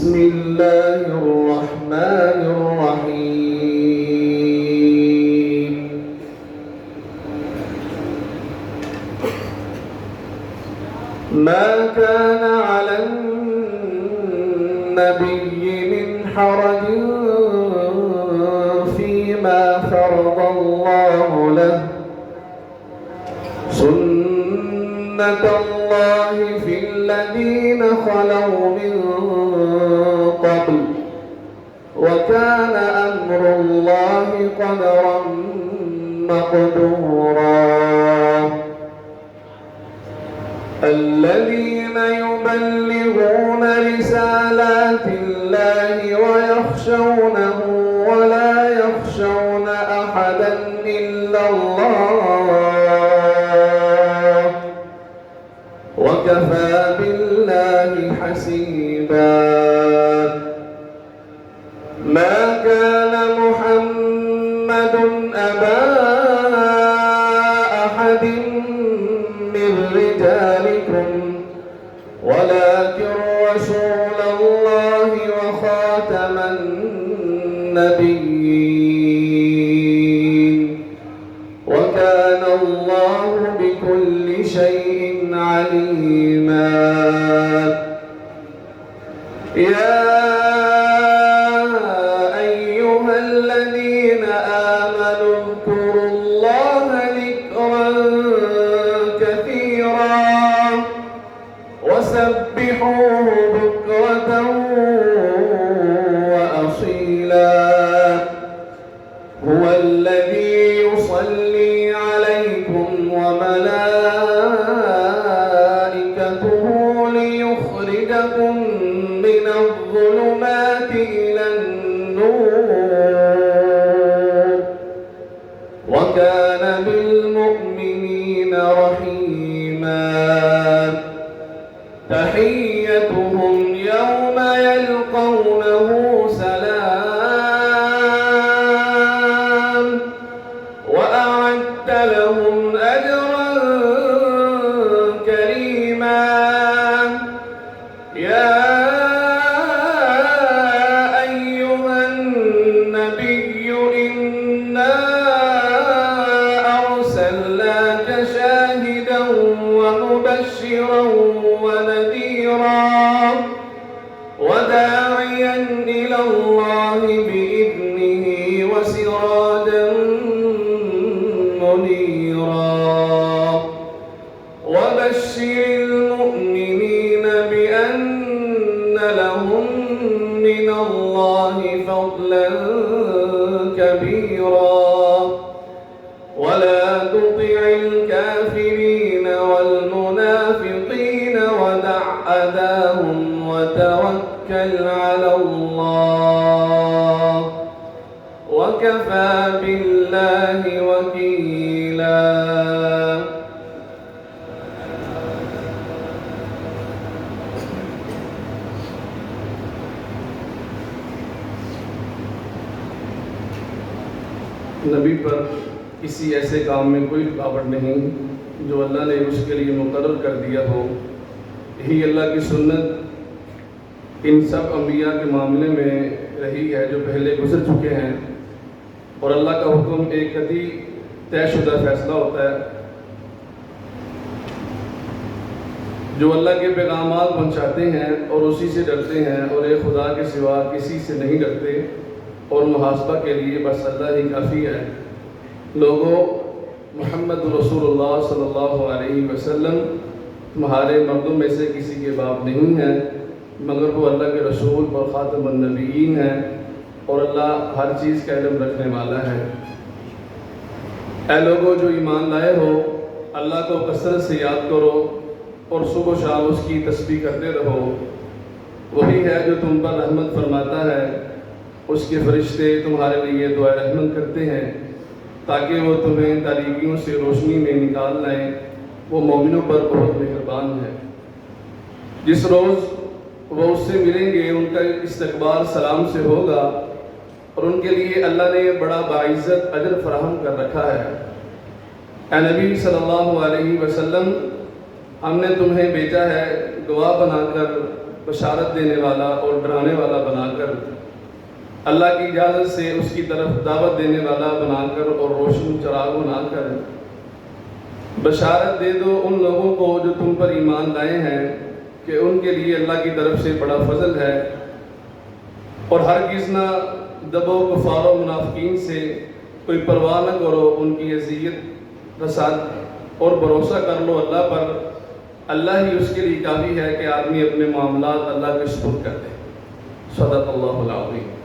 بسم الله الرحمن الرحيم. ما كان على النبي من حرج فيما فرض الله له، سنة الله في الذين خلوا من قبل، وكان أمر الله قدرا مقدورا. الذين يبلغون رسالات الله ويخشونه ولا يخشون أحدا إلا الله، وكفى بالله حسيبا. ما كان محمد أبا أحد من رجالكم ولكن رسول الله وخاتم النبيين، وكان الله بكل شيء عليما. يا أيها الذين آمنوا اذكروا الله ذكرا كثيرا وسبحوه بكرة وأصيلا. هو الذي يصلي عليكم وملائكته ليخرجكم من الظلمات إلى النور، وكان بالمؤمنين رحيما. تحيتهم يوم يلقونه سلام، وأعد لهم أجرا كريما. يا أيها النبي إنا أرسلناك شاهدا ومبشرا ونذيرا وداعيا إلى الله بإذنه وسراجا منيرا. وبشر المؤمنين بأن لهم من الله فضلا كبيرا، ولا تطع الكافرين والمنافقين ودع أذاهم وتوكل على الله، وكفى بالله وكيلا. नबी पर किसी ऐसे काम में कोई रुकावट नहीं जो अल्लाह ने उसके लिए मुकर्रर कर दिया हो। यही अल्लाह की सुन्नत इन सब अम्बिया के मामले में रही है जो पहले गुजर चुके हैं, और अल्लाह का हुक्म एक कदी तयशुदा फैसला होता है। जो अल्लाह के पैगामात पहुँचाते हैं और उसी से डरते हैं और एक खुदा के सिवा किसी से नहीं डरते, और मुहासबा के लिए बस अल्लाह ही काफ़ी है। लोगों, मुहम्मद रसूलुल्लाह सल्लल्लाहु अलैहि वसल्लम तुम्हारे मर्दों में से किसी के बाप नहीं हैं, मगर वो अल्लाह के रसूल और ख़ातमुन नबिय्यीन हैं, और अल्लाह हर चीज़ का इल्म रखने वाला है। ऐ लोगों जो ईमान लाए हो, अल्लाह को कसरत से याद करो और सुबह शाम उसकी तस्बीह करते रहो। वही है जो तुम पर रहमत फरमाता है, उसके फरिश्ते तुम्हारे लिए दुआ रहमत करते हैं ताकि वो तुम्हें तारीकियों से रोशनी में निकाल लाएं। वो मोमिनों पर बहुत मेहरबान है। जिस रोज़ वो उससे मिलेंगे उनका इस्तकबाल सलाम से होगा, और उनके लिए अल्लाह ने बड़ा बाइज़्ज़त अजर फराहम कर रखा है। ऐ नबी सल्लल्लाहु अलैहि वसल्लम, हमने तुम्हें भेजा है गवाह बनाकर बशारत देने वाला और डराने वाला बनाकर, अल्लाह की इजाज़त से उसकी तरफ दावत देने वाला बनाकर और रोशन चिराग बनाकर बशारत दे दो उन लोगों को जो तुम पर ईमान लाए हैं कि उनके लिए अल्लाह की तरफ से बड़ा फजल है। और हरगिज़ ना दबो कुफार और मुनाफिकीन से, कोई परवाह न करो उनकी अज़ियत रसाद और भरोसा कर लो अल्लाह पर। अल्लाह ही उसके लिए काफ़ी है कि आदमी अपने मामलात अल्लाह के सुपुर्द कर दे। सदक़ल्लाहुल अज़ीम।